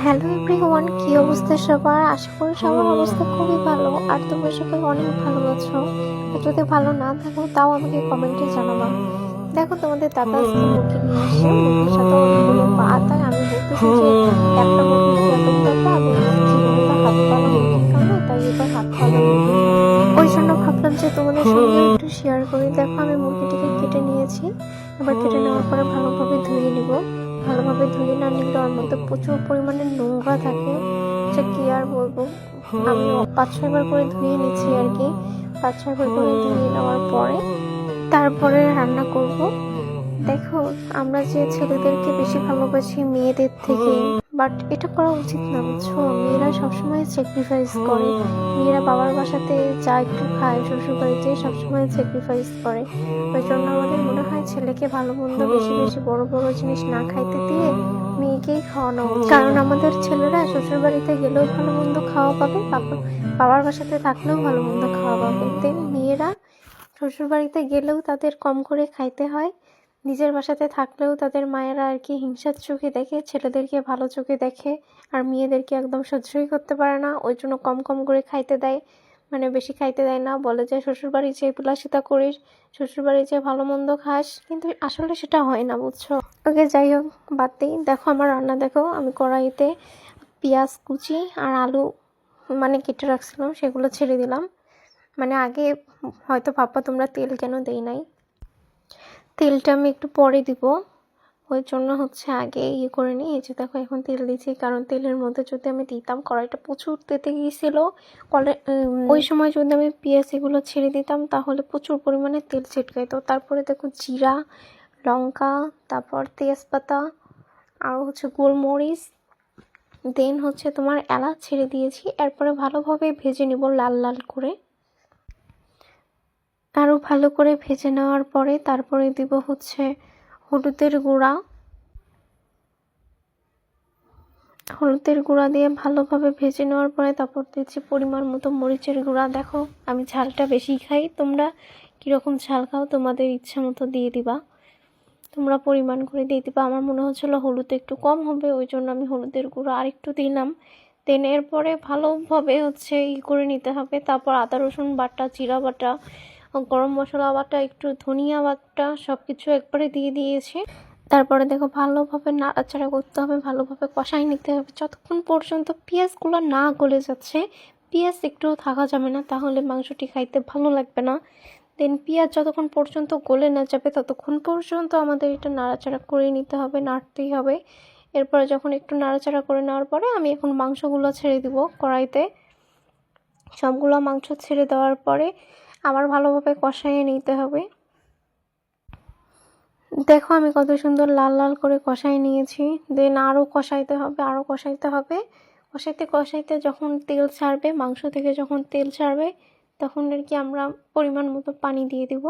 Hello everyone, কি অবস্থা সবার? আশা করি সবার অবস্থা খুবই ভালো। আর তোমরা সবাই অনেক ভালো আছো। আর যদি ভালো না থাকো তাও আমাকে কমেন্টে জানাবা। দেখো, তোমাদের দাদা আজকে মুরগি নিয়ে আসছে, মুরগির সাথে অনেকগুলো পা। তাই আমি বলতেছি যে একটা মুরগির এতগুলো পা, আমি জীবনে তো হাত পালা মুরগি খাও না, তাই এবার হাত পালা মুরগি খাবো। ওই জন্য ভাবলাম যে তোমাদের সঙ্গে একটু শেয়ার করি। দেখো, আমি মুরগিটিকে কেটে নিয়েছি। এবার কেটে নেওয়ার পরে ভালোভাবে ধুয়ে নিব। ভালোভাবে ধুয়ে না নিলে ওর মধ্যে প্রচুর পরিমাণে নোংরা থাকে, সে কি আর বলবো। আমি 5-6 বার করে ধুয়ে নিচ্ছি আর কি। 5-6 বার করে ধুয়ে নেওয়ার পরে তারপরে রান্না করব। দেখো, আমরা যে ছেলেদেরকে বেশি ভালোবাসি মেয়েদের থেকে, বাট এটা করা উচিত না, বুঝছো? মেয়েরা সবসময় স্যাক্রিফাইস করে। মেয়েরা বাবার বাসাতে যা একটু খায়, শ্বশুর বাড়িতে সবসময় স্যাক্রিফাইস করে। ওই জন্য আমাদের মনে হয় ছেলেকে ভালো মন্দ বেশি বেশি বড় বড় জিনিস না খাইতে দিয়ে মেয়েকেই খাওয়ানো উচিত। কারণ আমাদের ছেলেরা শ্বশুর বাড়িতে গেলেও ভালো মন্দ খাওয়া পাবে, বাবার বাসাতে থাকলেও ভালো মন্দ খাওয়া পাবে। দেন মেয়েরা শ্বশুর বাড়িতে গেলেও তাদের কম করে খাইতে হয়, নিজের বাসাতে থাকলেও তাদের মায়েরা আর কি হিংসার চোখে দেখে, ছেলেদেরকে ভালো চোখে দেখে, আর মেয়েদেরকে একদম সহ্যই করতে পারে না। ওই জন্য কম কম করে খাইতে দেয়, মানে বেশি খাইতে দেয় না। বলে যে শ্বশুরবাড়ি যেয়ে বিলাসিতা করিস, শ্বশুরবাড়ি যেয়ে ভালো মন্দ খাস, কিন্তু আসলে সেটা হয় না, বুঝছো? ওকে, যাই হোক, বাদ দিই। দেখো আমার রান্না, দেখো আমি কড়াইতে পেঁয়াজ কুচি আর আলু মানে কেটে রাখছিলাম, সেগুলো ছেড়ে দিলাম। মানে আগে হয়তো ভাববা তোমরা তেল কেন দেই নাই, তেলটা আমি একটু পরে দিব। ওই জন্য হচ্ছে আগে ইয়ে করে নিই। এই যে দেখো, এখন তেল দিচ্ছি, কারণ তেলের মধ্যে যদি আমি দিতাম, কড়াইটা প্রচুর তেতে গিয়েছিল। ওই সময় যদি আমি পেঁয়াজ এগুলো ছেড়ে দিতাম তাহলে প্রচুর পরিমাণে তেল ছিটকাইতো। তারপরে দেখো জিরা, লঙ্কা, তারপর তেজপাতা, আর হচ্ছে গোলমরিচ, দেন হচ্ছে তোমার এলাচ ছেড়ে দিয়েছি। এরপরে ভালোভাবে ভেজে নিব লাল লাল করে। আরও ভালো করে ভেজে নেওয়ার পরে তারপরে দিব হচ্ছে হলুদের গুঁড়া। হলুদের গুঁড়া দিয়ে ভালোভাবে ভেজে নেওয়ার পরে তারপর দিচ্ছি পরিমাণ মতো মরিচের গুঁড়া। দেখো, আমি ঝালটা বেশি খাই, তোমরা কীরকম ঝাল খাও তোমাদের ইচ্ছা মতো দিয়ে দিবা, তোমরা পরিমাণ করে দিয়ে দিবা। আমার মনে হচ্ছিলো হলুদ একটু কম হবে, ওই জন্য আমি হলুদের গুঁড়ো আরেকটু দিলাম। দেন এরপরে ভালোভাবে হচ্ছে করে নিতে হবে। তারপর আদা রসুন বাটা, জিরা বাটা, গরম মশলা বাটা, একটু ধনিয়া বাটা, সব কিছু একবারে দিয়ে দিয়েছি। তারপরে দেখো ভালোভাবে নাড়াচাড়া করতে হবে, ভালোভাবে কষাই নিতে হবে যতক্ষণ পর্যন্ত পেঁয়াজগুলো না গলে যাচ্ছে। পেঁয়াজ একটু থাকা যাবে না, তাহলে মাংসটি খাইতে ভালো লাগবে না। দেন পেঁয়াজ যতক্ষণ পর্যন্ত গলে না যাবে ততক্ষণ পর্যন্ত আমাদের এটা নাড়াচাড়া করে নিতে হবে, নাড়তেই হবে। এরপরে যখন একটু নাড়াচাড়া করে নেওয়ার পরে আমি এখন মাংসগুলো ছেড়ে দিব কড়াইতে। সবগুলো মাংস ছেড়ে দেওয়ার পরে আবার ভালোভাবে কষাইয়ে নিতে হবে। দেখো আমি কত সুন্দর লাল লাল করে কষাই নিয়েছি। দেন আরও কষাইতে হবে, আরও কষাইতে হবে। কষাইতে কষাইতে যখন তেল ছাড়বে, মাংস থেকে যখন তেল ছাড়বে, তখন আর কি আমরা পরিমাণ মতো পানি দিয়ে দিব।